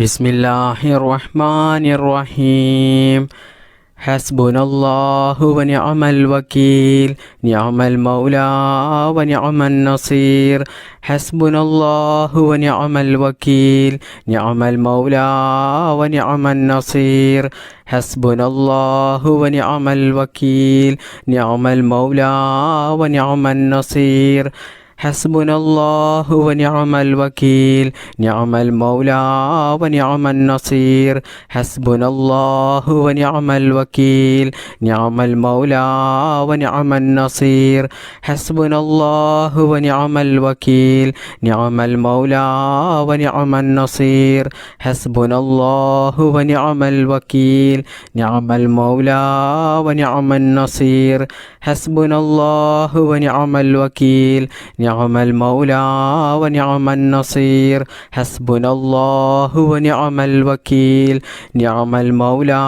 ബിസ്മില്ലാഹിർ റഹ്മാനിർ റഹീം. ഹസ്ബുനല്ലാഹു വനിഅമൽ വകീൽ നിഅമൽ മൗലാ വനിഅമൻ നസീർ. ഹസ്ബുനല്ലാഹു വനിഅമൽ വകീൽ നിഅമൽ മൗലാ വനിഅമൻ നസീർ. ഹസ്ബുനല്ലാഹു വനിഅമൽ വകീൽ നിഅമൽ മൗലാ വനിഅമൻ നസീർ. ഹസ്ബുനല്ലാഹു വനിഅമൽ വകീൽ നിഅമൽ മൗലാ വനിഅമൻ നസീർ. ഹസ്ബുനല്ലാഹു വനിഅമൽ വകീൽ നിഅമൽ മൗലാ വനിഅമൻ നസീർ. ഹസ്ബുനല്ലാഹു വനിഅമൽ വകീൽ നിഅമൽ മൗലാ വനിഅമൻ നസീർ. ഹസ്ബുനല്ലാഹു വനിഅമൽ വകീൽ നിഅമൽ മൗലാ വനിഅമൻ നസീർ. ഹസ്ബുനല്ലാഹു വനിഅമൽ വകീൽ നിഅമൽ മൗലാ വനിഅമൻ നസീർ. ഹസ്ബുനല്ലാഹു വനിഅമൽ വകീൽ നിഅമൽ മൗലാ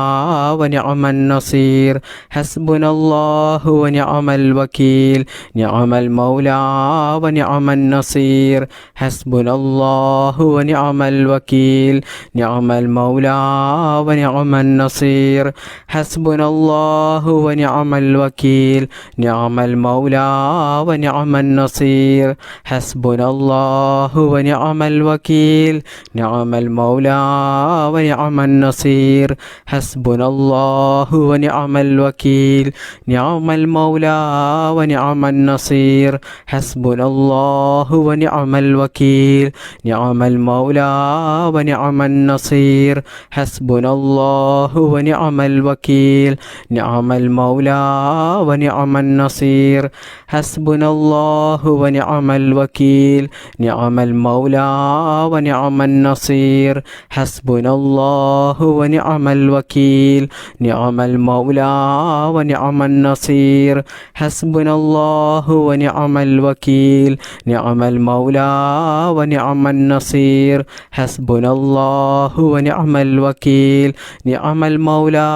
വനിഅമൻ നസീർ. ഹസ്ബുനല്ലാഹു വനിഅമൽ വകീൽ നിഅമൽ മൗലാ വനിഅമൻ നസീർ. ഹസ്ബുനല്ലാഹു വനിഅമൽ വകീൽ നിഅമൽ മൗലാ വനിഅമൻ നസീർ. ഹസ്ബുനല്ലാഹു വനിഅമൽ വകീൽ നിഅമൽ മൗലാ വനിഅമൻ നസീർ. ഹസ്ബുനല്ലാഹു വനിഅമൽ വകീൽ നിഅമൽ മൗലാ വനിഅമൻ നസീർ. ഹസ്ബുനല്ലാഹു വനിഅമൽ വകീൽ നിഅമൽ മൗലാ വനിഅമൻ നസീർ. ഹസ്ബുനല്ലാഹു വനിഅമൽ വകീൽ നിഅമൽ മൗലാ വനിഅമൻ നസീർ. ഹസ്ബുനല്ലാഹു വനിഅമൽ വകീൽ നിഅമൽ മൗലാ വനിഅമൻ നസീർ. ഹസ്ബുനല്ലാഹു വനിഅമൽ വകീൽ നിഅമൽ മൗലാ വനിഅമൻ നസീർ. ഹസ്ബുനല്ലാഹു വനിഅമൽ വകീൽ നിഅമൽ മൗലാ വനിഅമൻ നസീർ. ഹസ്ബുനല്ലാഹു വനിഅമൽ വകീൽ നിഅമൽ മൗലാ വനിഅമൻ നസീർ. ഹസ്ബുനല്ലാഹു വനിഅമൽ വകീൽ നിഅമൽ മൗലാ വനിഅമൻ നസീർ. ഹസ്ബുനല്ലാഹു വനിഅമൽ വകീൽ നിഅമൽ മൗലാ വനിഅമൻ നസീർ. ഹസ്ബുനല്ലാഹു വനിഅമൽ വകീൽ നിഅമൽ മൗലാ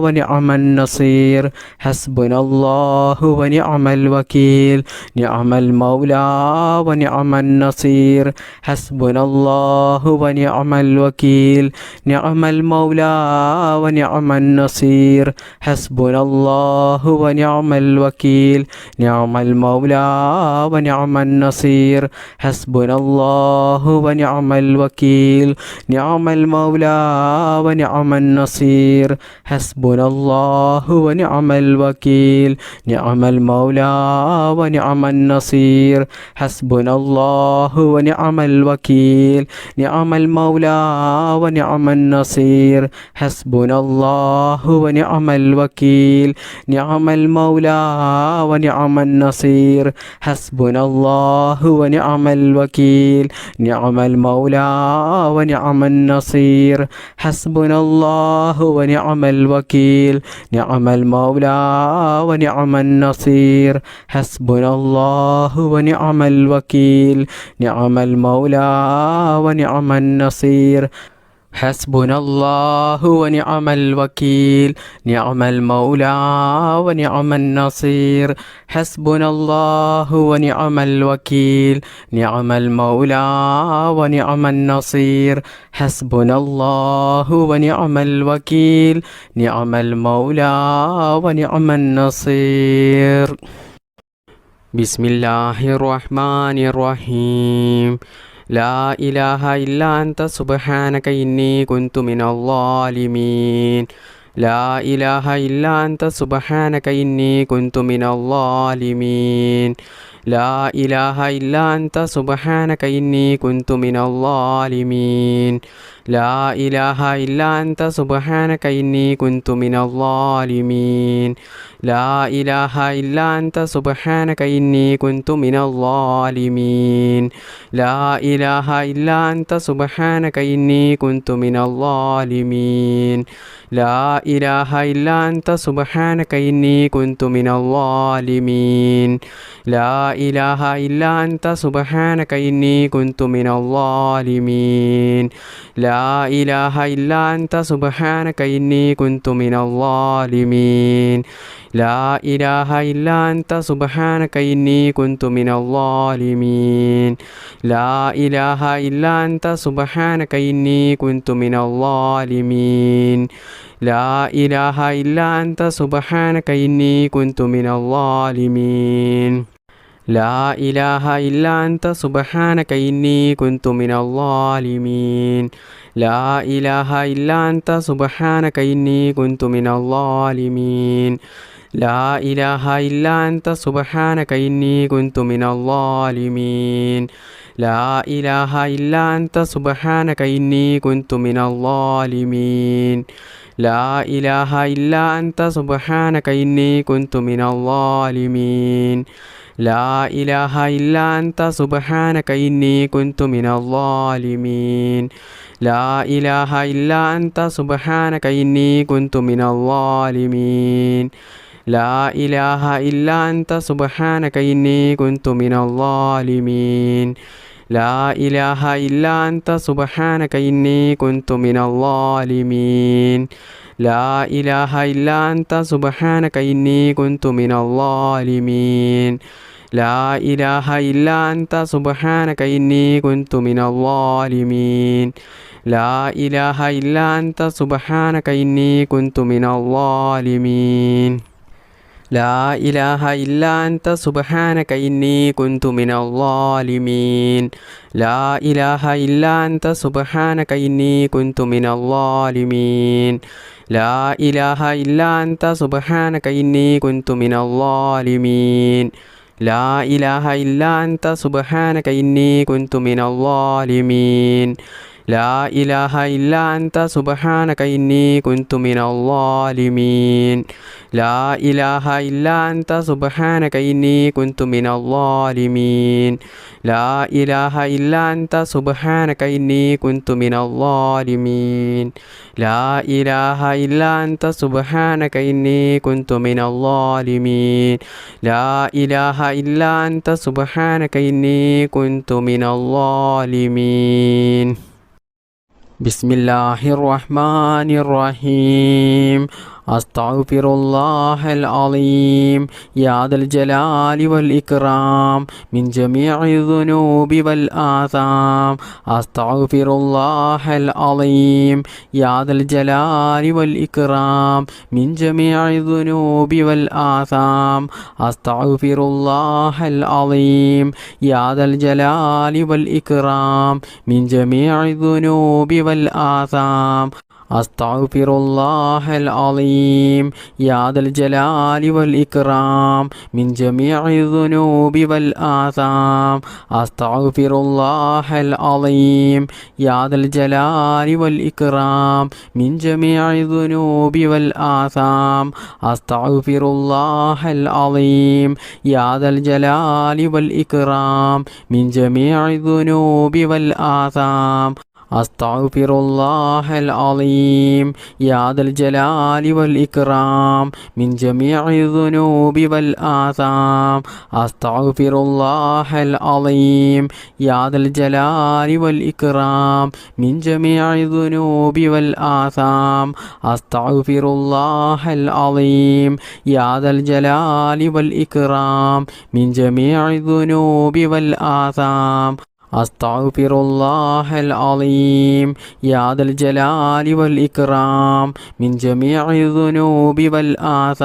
വനിഅമൻ നസീർ. ഹസ്ബുനല്ലാഹു വനിഅമൽ വകീൽ നിഅമൽ മൗലാ വനിഅമൻ നസീർ. ഹസ്ബുനല്ലാഹു വനിഅമൽ വകീൽ നിഅമൽ മൗലാ വനിഅമൻ നസീർ. ഹസ്ബുനല്ലാഹു വനിഅമൽ വകീൽ നിഅമൽ മൗലാ വനിഅമൻ നസീർ. ഹസ്ബുനല്ലാഹു വനിഅമൽ വകീൽ നിഅമൽ മൗലാ വനിഅമൻ നസീർ. ഹസ്ബുനല്ലാഹു വനിഅമൽ വകീൽ നിഅമൽ മൗലാ വനിഅമൻ നസീർ. ഹസ്ബുനല്ലാഹു വനിഅമൽ വകീൽ നിഅമൽ മൗലാ വനിഅമൻ നസീർ. ഹസ്ബുനല്ലാഹു വനിഅമൽ വകീൽ നിഅമൽ മൗലാ വനിഅമൻ നസീർ. ഹസ്ബുനല്ലാഹു വനിഅമൽ വകീൽ നിഅമൽ മൗലാ വനിഅമൻ നസീർ. ഹസ്ബുനല്ലാഹു വനിഅമൽ വകീൽ നിഅമൽ മൗലാ വനിഅമൻ നസീർ. ഹസ്ബുനല്ലാഹു വനിഅമൽ വകീൽ നിഅമൽ മൗലാ വനിഅമൻ നസീർ. ഹസ്ബുനല്ലാഹു വനിഅമൽ വകീൽ നിഅമൽ മൗലാ വനിഅമൻ നസീർ. ബിസ്മില്ലാഹിർ റഹ്മാനിർ റഹീം. ലാ ഇലാഹ ഇല്ലാ അൻത സുബ്ഹാനക ഇന്നി കുന്തു മിനൽ ളാലിമീൻ. ലാ ഇലാഹ ഇല്ലാ അൻത സുബ്ഹാനക ഇന്നി കുന്തു മിനൽ ളാലിമീൻ. ലാ ഇലാഹ ഇല്ലാ അൻത സുബ്ഹാനക ഇന്നി കുന്തു മിനൽ ളാലിമീൻ. ലാ ഇലാഹ ഇല്ലാ അൻത സുബ്ഹാനക ഇന്നി കുന്തു മിനൽ ളാലിമീൻ. ലാ ഇലാഹ ഇല്ലാ അൻത സുബ്ഹാനക ഇന്നി കുന്തു മിനൽ ളാലിമീൻ. ലാ ഇലാഹ ഇല്ലാ അൻത സുബ്ഹാനക ഇന്നി കുന്തു മിനൽ ളാലിമീൻ. ലാ ഇലാഹ ഇല്ലാ അൻത സുബ്ഹാനക ഇന്നി കുന്തു മിനൽ ളാലിമീൻ. ലാ إله إلا أنت سبحانك إني كنت من الظالمين لا إله إلا أنت سبحانك إني كنت من الظالمين لا إله إلا أنت سبحانك إني كنت من الظالمين لا إله إلا أنت سبحانك إني كنت من الظالمين لا إله إلا أنت سبحانك إني كنت من الظالمين لا إله إلا أنت سبحانك إني كنت من الظالمين لا إله إلا أنت سبحانك إني كنت من الظالمين لا إله إلا أنت سبحانك إني كنت من الظالمين لا إله إلا أنت سبحانك إني كنت من الظالمين لا إله إلا أنت سبحانك إني كنت من الظالمين لا إله إلا أنت سبحانك إني كنت من الظالمين لا إله إلا أنت سبحانك إني كنت من الظالمين لا إله إلا أنت سبحانك إني كنت من الظالمين لا إله إلا أنت سبحانك إني كنت من الظالمين لا إله إلا أنت سبحانك إني كنت من الظالمين لا إله إلا أنت سبحانك إني كنت من الظالمين لا إله إلا أنت سبحانك إني كنت من الظالمين لا إله إلا أنت سبحانك إني كنت من الظالمين لا إله إلا أنت سبحانك إني كنت من الظالمين لا إله إلا أنت سبحانك إني كنت من الظالمين لا إله إلا أنت سبحانك إني كنت من الظالمين لا إله إلا أنت سبحانك إني كنت من الظالمين لا إله إلا أنت سبحانك إني كنت من الظالمين لا إله إلا أنت سبحانك إني كنت من الظالمين لا إله إلا أنت سبحانك إني كنت من الظالمين لا إله إلا أنت سبحانك إني كنت من الظالمين بسم الله الرحمن الرحيم أستغفر الله العظيم يا ذا الجلال والإكرام من جميع الذنوب والآثام أستغفر الله العظيم يا ذا الجلال والإكرام من جميع الذنوب والآثام أستغفر الله العظيم يا ذا الجلال والإكرام من جميع الذنوب والآثام أستغفر الله العظيم يا ذا الجلال والإكرام من جميع الذنوب والآثام أستغفر الله العظيم يا ذا الجلال والإكرام من جميع الذنوب والآثام أستغفر الله العظيم يا ذا الجلال والإكرام من جميع الذنوب والآثام أستغفر الله العظيم يا ذا الجلال والإكرام من جميع الذنوب والآثام أستغفر الله العظيم يا ذا الجلال والإكرام من جميع الذنوب والآثام أستغفر الله العظيم يا ذا الجلال والإكرام من جميع الذنوب والآثام أستغفر الله العظيم يا ذا الجلال والإكرام من جميع الذنوب والآثام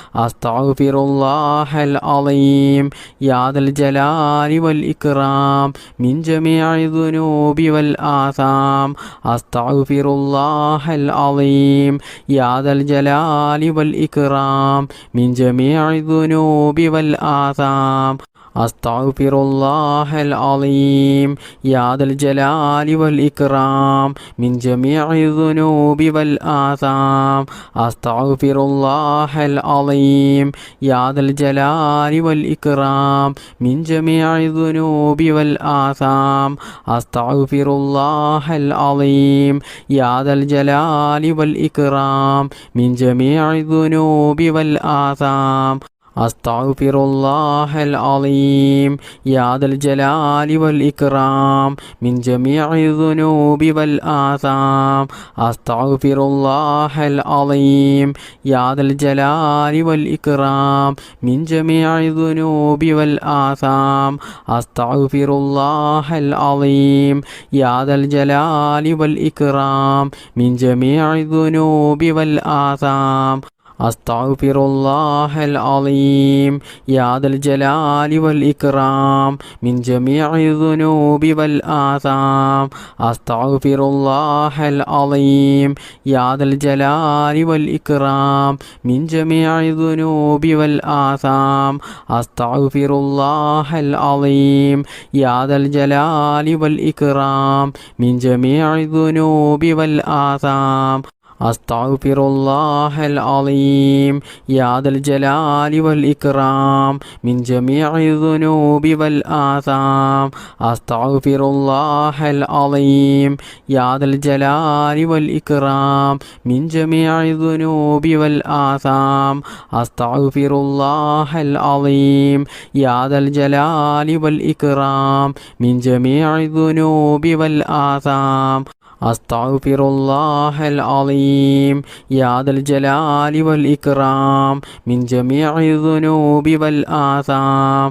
أستغفر الله العظيم يا ذا الجلال والإكرام من جميع الذنوب والآثام أستغفر الله العظيم يا ذا الجلال والإكرام من جميع الذنوب والآثام أستغفر الله العظيم يا ذا الجلال والإكرام من جميع الذنوب والآثام أستغفر الله العظيم يا ذا الجلال والإكرام من جميع الذنوب والآثام أستغفر الله العظيم يا ذا الجلال والإكرام من جميع الذنوب والآثام അസ്തഗ്ഫിറുല്ലാഹൽ അളീം യാ ദൽ ജലാലി വൽ ഇക്റാം മിൻ ജമീഇ ദുനൂബി വൽ ആസാം അസ്തഗ്ഫിറുല്ലാഹൽ അളീം യാ ദൽ ജലാലി വൽ ഇക്റാം മിൻ ജമീഇ ദുനൂബി വൽ ആസാം അസ്തഗ്ഫിറുല്ലാഹൽ അളീം യാ ദൽ ജലാലി വൽ ഇക്റാം മിൻ ജമീഇ ദുനൂബി വൽ ആസാം അസ്തഗ്ഫിറുല്ലാഹൽ അളീം യാ ദൽ ജലാലി വൽ ഇക്റാം മിൻ ജമീഇ ദുനൂബി വൽ ആസാം അസ്തഗ്ഫിറുല്ലാഹൽ അളീം യാ ദൽ ജലാലി വൽ ഇക്റാം മിൻ ജമീഇ ദുനൂബി വൽ ആസാം അസ്തഗ്ഫിറുല്ലാഹൽ അളീം യാ ദൽ ജലാലി വൽ ഇക്റാം മിൻ ജമീഇ ദുനൂബി വൽ ആസാം അസ്തഗ്ഫിറുല്ലാഹൽ അളീം യാ ദൽ ജലാലി വൽ ഇക്റാം മിൻ ജമീഇ ദുനൂബി വൽ ആസാം അസ്തഗ്ഫിറുല്ലാഹൽ അളീം യാ ദൽ ജലാലി വൽ ഇക്റാം മിൻ ജമീഇ ദുനൂബി വൽ ആസാം അസ്തഗ്ഫിറുല്ലാഹൽ അളീം യാ ദൽ ജലാലി വൽ ഇക്റാം മിൻ ജമീഇ ദുനൂബി വൽ ആസാം അസ്തഗ്ഫിറുല്ലാഹൽ അളീം യാ ദൽ ജലാലി വൽ ഇക്റാം മിൻ ജമീഇ ദുനൂബി വൽ ആസാം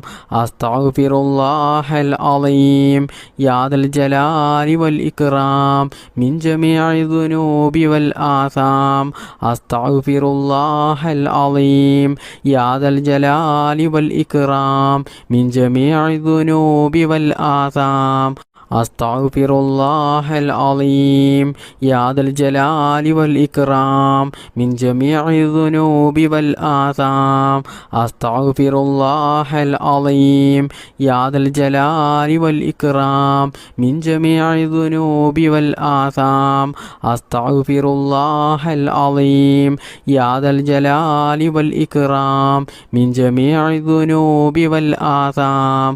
അസ്തഗ്ഫിറുല്ലാഹൽ അളീം യാ ദൽ ജലാലി വൽ ഇക്റാം മിൻ ജമീഇ ദുനൂബി വൽ ആസാം അസ്തഗ്ഫിറുല്ലാഹൽ അളീം യാ ദൽ ജലാലി വൽ ഇക്റാം മിൻ ജമീഇ ദുനൂബി വൽ ആസാം അസ്തഗ്ഫിറുല്ലാഹൽ അളീം യാ ദൽ ജലാലി വൽ ഇക്റാം മിൻ ജമീഇ ദുനൂബി വൽ ആസാം അസ്തഗ്ഫിറുല്ലാഹൽ അളീം യാ ദൽ ജലാലി വൽ ഇക്റാം മിൻ ജമീഇ ദുനൂബി വൽ ആസാം അസ്തഗ്ഫിറുല്ലാഹൽ അളീം യാ ദൽ ജലാലി വൽ ഇക്റാം മിൻ ജമീഇ ദുനൂബി വൽ ആസാം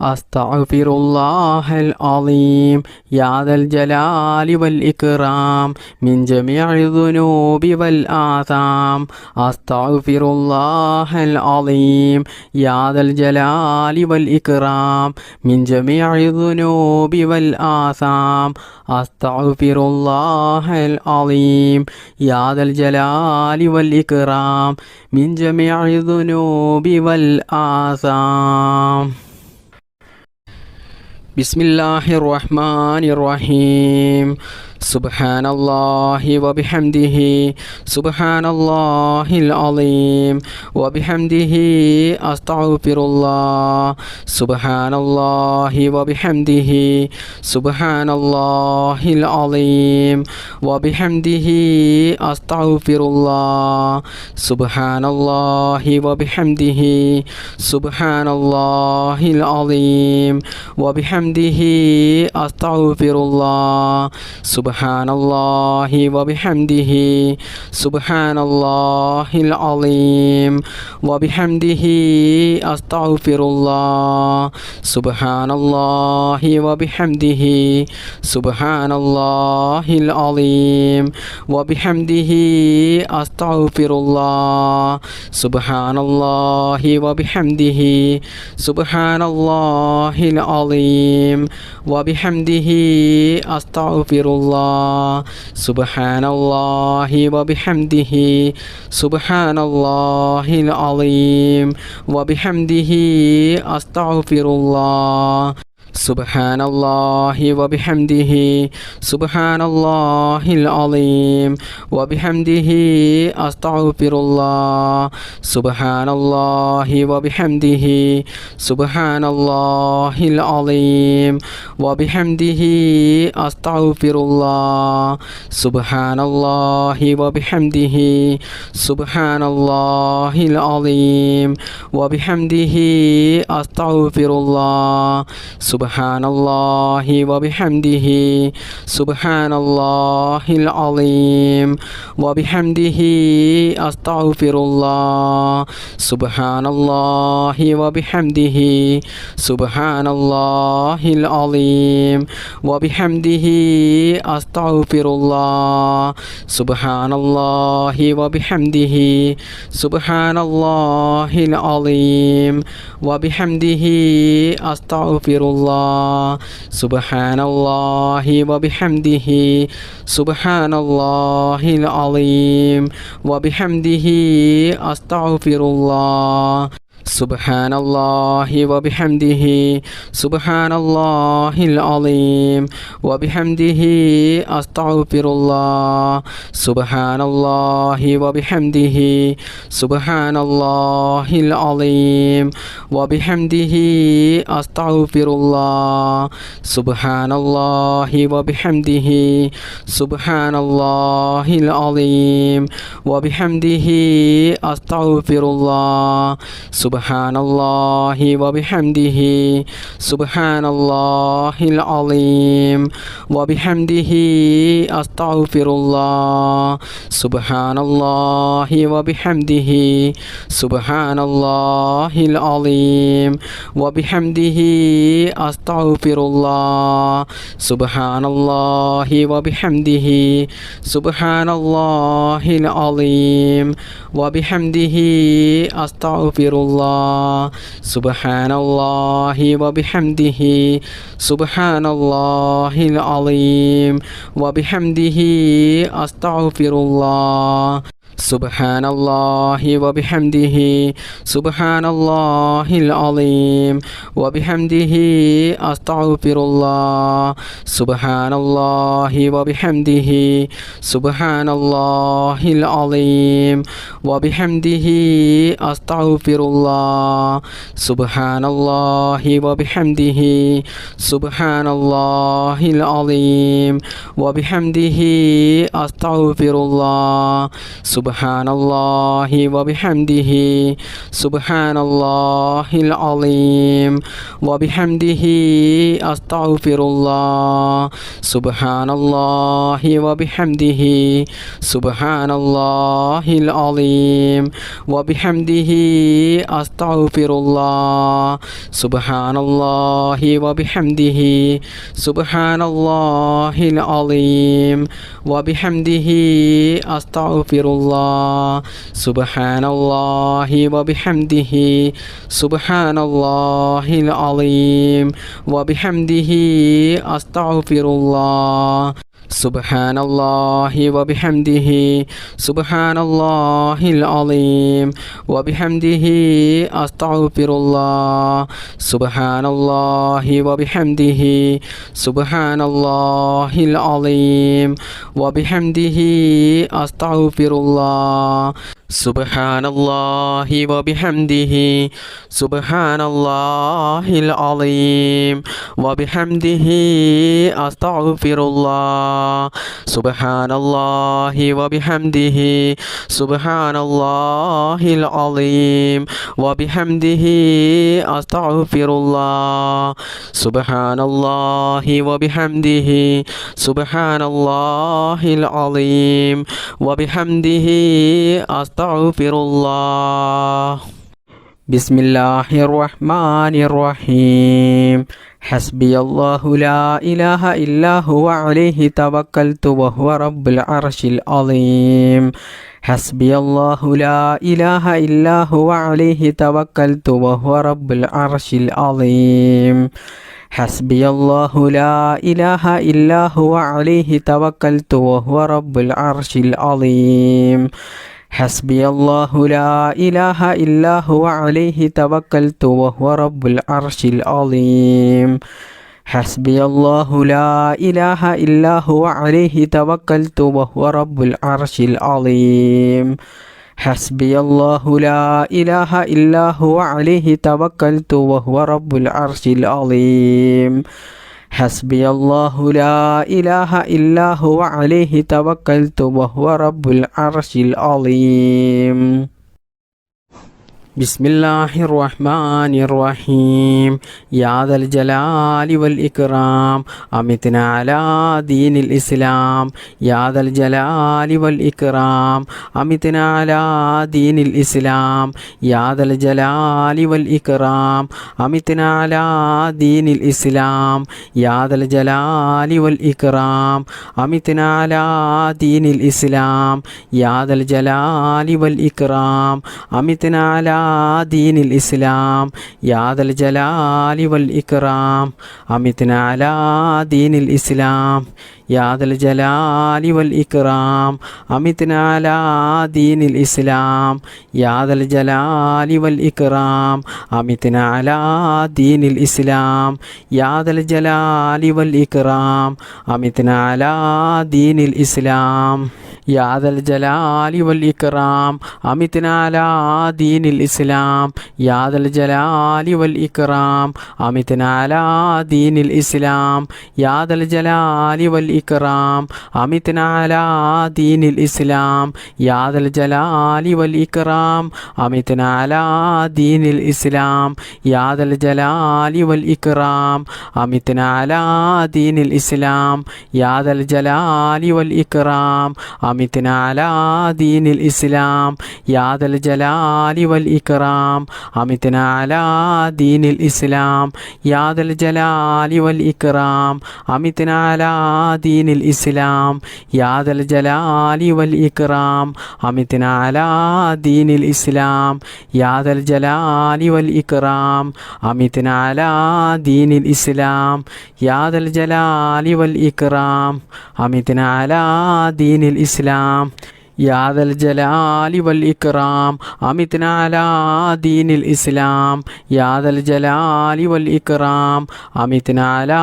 അസ്തഗ്ഫിറുല്ലാഹൽ അളീം യാ ദൽ ജലാലി വൽ ഇക്റാം മിൻ ജമീഇ ദുനൂബി വൽ ആസാം അസ്തഗ്ഫിറുല്ലാഹൽ അളീം യാ ദൽ ജലാലി വൽ ഇക്റാം മിൻ ജമീഇ ദുനൂബി വൽ ആസാം അസ്തഗ്ഫിറുല്ലാഹൽ അളീം യാ ദൽ ജലാലി വൽ ഇക്റാം മിൻ ജമീഇ ദുനൂബി വൽ ആസാം. ബിസ്മില്ലാഹിർ റഹ്മാനിർ റഹീം. സുബ്ഹാനല്ലാഹി വബിഹംദിഹി സുബ്ഹാനല്ലാഹിൽ അളീം വബിഹംദിഹി അസ്തഗ്ഫിറുല്ലാഹ് സുബ്ഹാനല്ലാഹി വബിഹംദിഹി സുബ്ഹാനല്ലാഹിൽ അളീം വബിഹംദിഹി അസ്തഗ്ഫിറുല്ലാഹ് സുബ്ഹാനല്ലാഹി വബിഹംദിhi സുബ്ഹാനല്ലാഹിൽ അളീം വബിഹംദിhi അസ്തഗ്ഫിറുല്ലാഹ് സുബ്ഹാനല്ലാഹി വബിഹംദിhi സുബ്ഹാനല്ലാഹിൽ അളീം വബിഹംദിhi അസ്തഗ്ഫിറുല്ലാഹ് സുബ്ഹാനല്ലാഹി വബിഹംദിhi സുബ്ഹാനല്ലാഹിൽ അളീം വബിഹംദിhi അസ്തഗ്ഫിറുല്ലാഹ് സുബ്ഹാനല്ലാഹി വബിഹംദിhi സുബ്ഹാനല്ലാഹിൽ അളീം വബിഹംദിhi അസ്തഗ്ഫിറുല്ലാഹ് സുബ്ഹാനല്ലാഹി വബിഹംദിhi സുബ്ഹാനല്ലാഹിൽ അളീം വബിഹംദിhi അസ്തഗ്ഫിറുല്ലാഹ് സുബ്ഹാനല്ലാഹി വബിഹംദിhi സുബ്ഹാനല്ലാഹിൽ അളീം വബിഹംദിhi അസ്തഗ്ഫിറുല്ലാഹ് സുബ്ഹാനല്ലാഹി വബിഹംദിhi സുബ്ഹാനല്ലാഹിൽ അളീം വബിഹംദിhi അസ്തഗ്ഫിറുല്ലാഹ് സുബ്ഹാനല്ലാഹി വബിഹംദിhi സുബ്ഹാനല്ലാഹിൽ അളീം വബിഹംദിhi അസ്തഗ്ഫിറുല്ലാഹ് سبحان الله وبحمده سبحان الله العظيم وبحمده أستغفر الله سبحان الله وبحمده سبحان الله العظيم وبحمده أستغفر الله سبحان الله وبحمده سبحان الله العظيم وبحمده أستغفر الله سبحان الله وبحمده سبحان الله العظيم وبحمده أستغفر الله سبحان الله وبحمده سبحان الله العظيم وبحمده أستغفر الله سبحان الله وبحمده سبحان الله العظيم وبحمده أستغفر الله سبحان الله وبحمده سبحان الله العظيم وبحمده أستغفر الله سبحان الله وبحمده سبحان الله العظيم وبحمده أستغفر الله سبحان الله وبحمده سبحان الله العظيم وبحمده أستغفر الله سبحان الله وبحمده سبحان الله العظيم وبحمده أستغفر الله سبحان الله وبحمده سبحان الله العظيم وبحمده أستغفر الله سبحان الله وبحمده سبحان الله العظيم وبحمده أستغفر الله سبحان الله وبحمده سبحان الله العظيم وبحمده أستغفر الله سبحان الله وبحمده سبحان الله العظيم وبحمده أستغفر الله سبحان الله وبحمده سبحان الله العظيم وبحمده أستغفر الله سبحان الله وبحمده سبحان الله العظيم وبحمده أستغفر الله سبحان الله وبحمده سبحان الله العظيم وبحمده أستغفر الله سبحان الله وبحمده سبحان الله العظيم وبحمده أستغفر الله سبحان الله وبحمده سبحان الله العظيم وبحمده أستغفر الله سبحان الله وبحمده سبحان الله العظيم وبحمده أستغفر الله سبحان الله وبحمده سبحان الله العظيم وبحمده أستغفر الله سبحان الله وبحمده سبحان الله العظيم وبحمده أستغفر الله سبحان الله وبحمده سبحان الله العظيم وبحمده أستغفر الله بسم الله الرحمن الرحيم حسبي الله لا إله إلا هو عليه توكلت وهو رب العرش العظيم حسبي الله لا إله إلا هو عليه توكلت وهو رب العرش العظيم حسبي الله لا إله إلا هو عليه توكلت وهو رب العرش العظيم حسبي الله لا إله إلا هو عليه توكلت وهو رب العرش العظيم حسبي الله لا إله إلا هو عليه توكلت وهو رب العرش العظيم حسبي الله لا إله إلا هو عليه توكلت وهو رب العرش العظيم حسبي الله لا إله إلا هو عليه توكلت وهو رب العرش العظيم ബിസ്മില്ലാഹിർ റഹ്മാനിർ റഹീം യാ ദൽ ജലാലി വൽ ഇക്റാം അമിത്നാ അലാ ദീനിൽ ഇസ്ലാം യാ ദൽ ജലാലി വൽ ഇക്റാം അമിത്നാ അലാ ദീനിൽ ഇസ്ലാം യാ ദൽ ജലാലി വൽ ഇക്റാം അമിത്നാ അലാ ദീനിൽ ഇസ്ലാം യാ ദൽ ജലാലി വൽ ഇക്റാം അമിത്നാ അലാ ദീനിൽ ഇസ്ലാം യാ ദൽ ജലാലി വൽ ഇക്റാം അമിത്നാ അലാ ദീനിൽ ഇസ്ലാം യാ ദൽ ജലാലി വൽ ഇക്റാം അമിത്നാ അലാ ദീനിൽ ഇസ്ലാം യാ ദൽ ജലാലി വൽ ഇക്റാം അമിത്നാ അലാ ദീനിൽ ഇസ്ലാം യാ ദൽ ജലാലി വൽ ഇക്റാം അമിത്നാ അലാ ദീനിൽ ഇസ്ലാം യാ ദൽ ജലാലി വൽ ഇക്റാം അമിത്നാ അലാ ദീനിൽ ഇസ്ലാം യാ ദൽ ജലാലി വൽ ഇക്റാം അമിത്നാ അലാ ദീനിൽ ഇസ്ലാം യാ ദൽ ജലാലി വൽ ഇക്റാം അമിത്നാ അലാ ദീനിൽ ഇസ്ലാം യാ ദൽ ജലാലി വൽ ഇക്റാം അമിത്നാ അലാ ദീനിൽ ഇസ്ലാം യാ ദൽ ജലാലി വൽ ഇക്റാം അമിത്നാ അലാ ദീനിൽ ഇസ്ലാം യാ ദൽ ജലാലി വൽ ഇക്റാം അമിത്നാ അലാ ദീനിൽ ഇസ്ലാം യാ ദൽ ജലാലി വൽ ഇക്റാം അമിത്നാ അലാ ദീനിൽ ഇസ്ലാം യാ ദൽ ജലാലി വൽ ഇക്റാം അമിത്നാ അലാ ദീനിൽ ഇസ്ലാം യാ ദൽ ജലാലി വൽ ഇക്റാം അമിത്നാ അലാ ദീനിൽ ഇസ്ലാം യാ ദൽ ജലാലി വൽ ഇക്റാം അമിത്നാ അലാ ദീനിൽ ഇസ്ലാം യാ ദൽ ജലാലി വൽ ഇക്റാം അമിത്നാ അലാ ദീനിൽ ഇസ്ലാം യാ ദൽ ജലാലി വൽ ഇക്റാം അമിത്നാ അലാ ദീനിൽ ഇസ്ലാം യാ ദൽ ജലാലി വൽ ഇക്റാം അമിത്നാ അലാ ദീനിൽ ഇസ്ലാം യാ ദൽ ജലാലി വൽ ഇക്റാം അമിത്നാ അലാ ദീനിൽ ഇസ്ലാം യാ ദൽ ജലാലി വൽ ഇക്റാം അമിത്നാ അലാ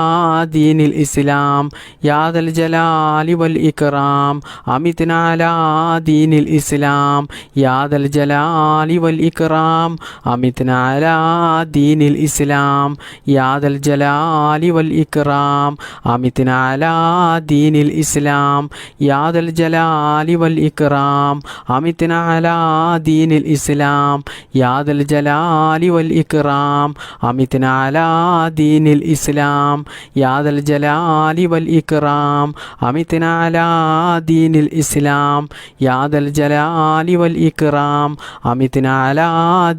ദീനിൽ ഇസ്ലാം യാ ദൽ ജലാലി വൽ ഇക്റാം അമിത്നാ അലാ ദീനിൽ ഇസ്ലാം യാ ദൽ ജലാലി വൽ ഇക്റാം അമിത്നാ അലാ ദീനിൽ ഇസ്ലാം യാ ദൽ ജലാലി വൽ ഇക്റാം അമിത്നാ അലാ ദീനിൽ ഇസ്ലാം യാ ദൽ ജലാലി വൽ ഇക്റാം അമിത്നാ അലാ ദീനിൽ ഇസ്ലാം യാ ദൽ ജലാലി വൽ ഇക്റാം അമിത്നാ അലാ ദീനിൽ ഇസ്ലാം യാ ദൽ ജലാലി വൽ ഇക്റാം അമിത്നാ അലാ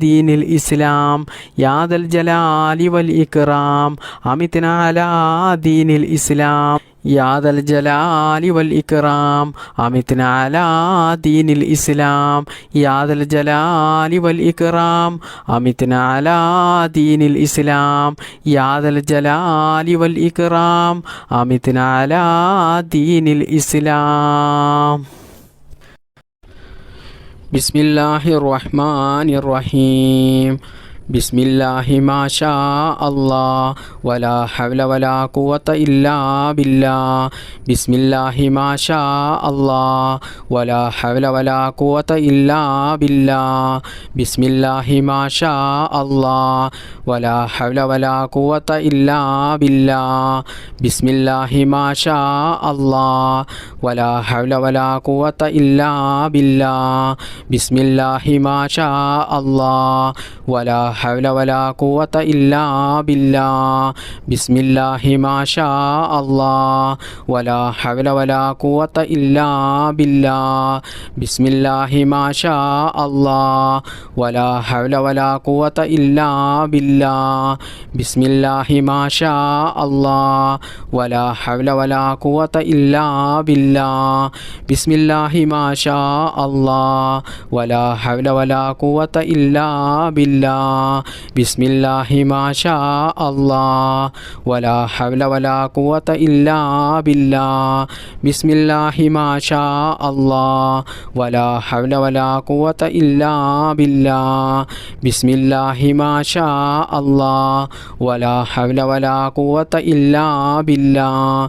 ദീനിൽ ഇസ്ലാം യാ ദൽ ജലാലി വൽ ഇക്റാം അമിത്നാ അലാ ദീനിൽ ഇസ്ലാം യാ ദൽ ജലാലി വൽ ഇക്റാം അമിത്നാ അലാ ദീനിൽ ഇസ്ലാം യാ ദൽ ജലാലി വൽ ഇക്റാം അമിത്നാ അലാ ദീനിൽ ഇസ്ലാം യാ ദൽ ജലാലി വൽ ഇക്റാം അമിത്നാ അലാ ദീനിൽ ഇസ്ലാം ബിസ്മില്ലാഹിർ റഹ്മാനിർ റഹീം ബിസ്മില്ലാഹി മാ ഷാ അല്ലാഹ് വലാ ഹൗല വലാ ഖുവത ഇല്ലാ ബില്ലാഹ് ബിസ്മില്ലാഹി മാ ഷാ അല്ലാഹ് വലാ ഹൗല വലാ ഖുവത ഇല്ലാ ബില്ലാഹ് ബിസ്മില്ലാഹി മാ ഷാ അല്ലാഹ് വലാ ഹൗല വലാ ഖുവത ഇല്ലാ ബില്ലാഹ് ബിസ്മില്ലാഹി മാ ഷാ അല്ലാഹ് വലാ ഹൗല വലാ ഖുവത ഇല്ലാ ബില്ലാഹ് ബിസ്മില്ലാഹി മാ ഷാ അല്ലാഹ് വലാ ഹൗല വലാ ഖുവത ഇല്ലാ ബില്ലാഹ് ബിസ്മില്ലാഹി മാ ഷാ അല്ലാഹ് വലാ ഹൗല വലാ ഖുവത ഇല്ലാ ബില്ലാഹ് ബിസ്മില്ലാഹി മാ ഷാ അല്ലാഹ് വലാ ഹൗല വലാ ഖുവത ഇല്ലാ ബില്ലാഹ് ബിസ്മില്ലാഹി മാ ഷാ അല്ലാഹ് വലാ ഹൗല വലാ ഖുവത ഇല്ലാ ബില്ലാഹ് ബിസ്മില്ലാഹി മാ ഷാ അല്ലാഹ് വലാ ഹൗല വലാ ഖുവത ഇല്ലാ ബില്ലാഹ് ബിസ്മില്ലാഹി മാ ഷാ അല്ലാഹ് വലാ ഹൗല വലാ ഖുവത ഇല്ലാ ബില്ലാഹ് ബിസ്മില്ലാഹി മാ ഷാ അല്ലാഹ് വലാ ഹൗല വലാ ഖുവത ഇല്ലാ ബില്ലാഹ് ബിസ്മില്ലാഹി മാ ഷാ അല്ലാഹ് വലാ ഹൗല വലാ ഖുവത ഇല്ലാ ബില്ലാഹ്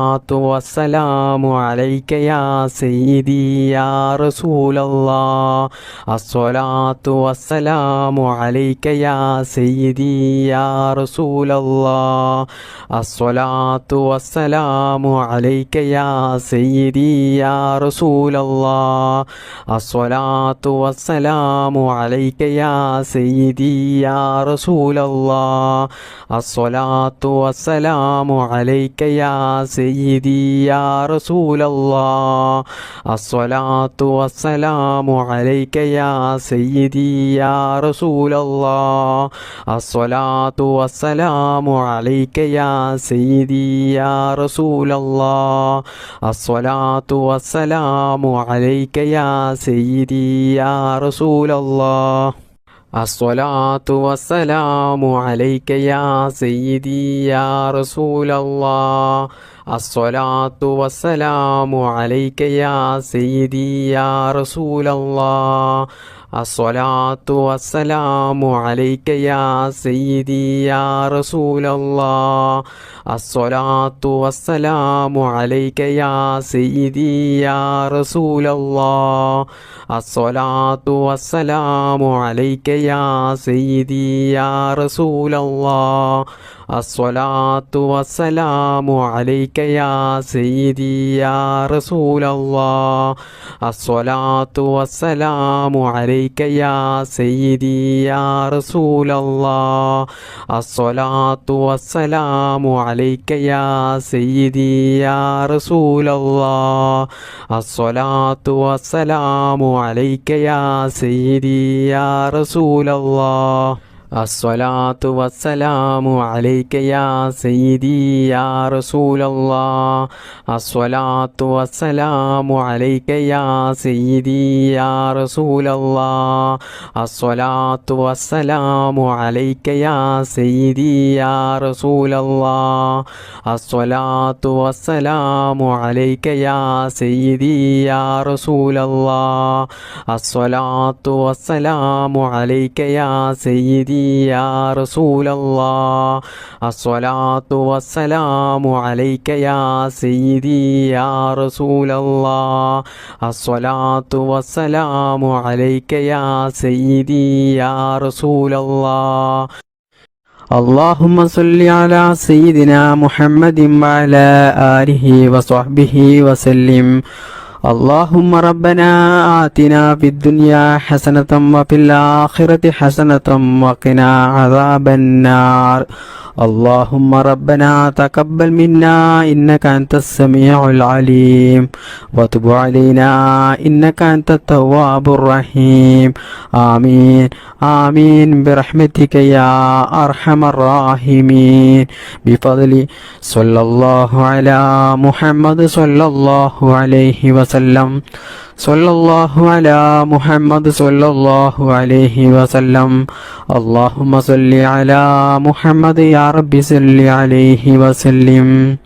الصلاة والسلام عليك يا سيدي يا رسول الله الصلاة والسلام عليك يا سيدي يا رسول الله الصلاة والسلام عليك يا سيدي يا رسول الله الصلاة والسلام عليك يا سيدي يا رسول الله الصلاة والسلام عليك يا سيدي يا رسول الله الصلاة والسلام عليك يا سيدي يا رسول الله الصلاة والسلام عليك يا سيدي يا رسول الله الصلاة والسلام عليك يا سيدي يا رسول الله الصلاة والسلام عليك يا سيدي يا رسول الله الصلاة والسلام عليك يا سيدي يا رسول الله الصلاة والسلام عليك يا سيدي يا رسول الله الصلاة والسلام عليك يا سيدي يا رسول الله الصلاة والسلام عليك يا سيدي يا رسول الله الصلاة والسلام عليك يا سيدي يا رسول الله الصلاة والسلام عليك يا سيدي يا رسول الله الصلاة والسلام عليك يا سيدي يا رسول الله الصلاة والسلام عليك يا سيدي يا رسول الله الصلاة والسلام عليك يا سيدي يا رسول الله الصلاة والسلام عليك يا سيدي يا رسول الله الصلاة والسلام عليك يا سيدي يا رسول الله الصلاة والسلام عليك يا سيدي يا رسول الله الصلاة والسلام عليك يا سيدي يا رسول الله الصلاة والسلام عليك يا سيدي يا رسول الله الصلاة والسلام عليك يا سيدي يا رسول الله اللهم صل على سيدنا محمد وعلى آله وصحبه وسلم اللهم ربنا آتنا في الدنيا حسنة وفي الآخرة حسنة وقنا عذاب النار اللهم ربنا تقبل منا إنك أنت السميع العليم وتب علينا إنك أنت التواب الرحيم آمين آمين برحمتك يا أرحم الراحمين بفضل صلى الله على محمد صلى الله عليه وسلم صلى الله على محمد صلى الله عليه وسلم اللهم صل على محمد يا رب صل عليه وسلم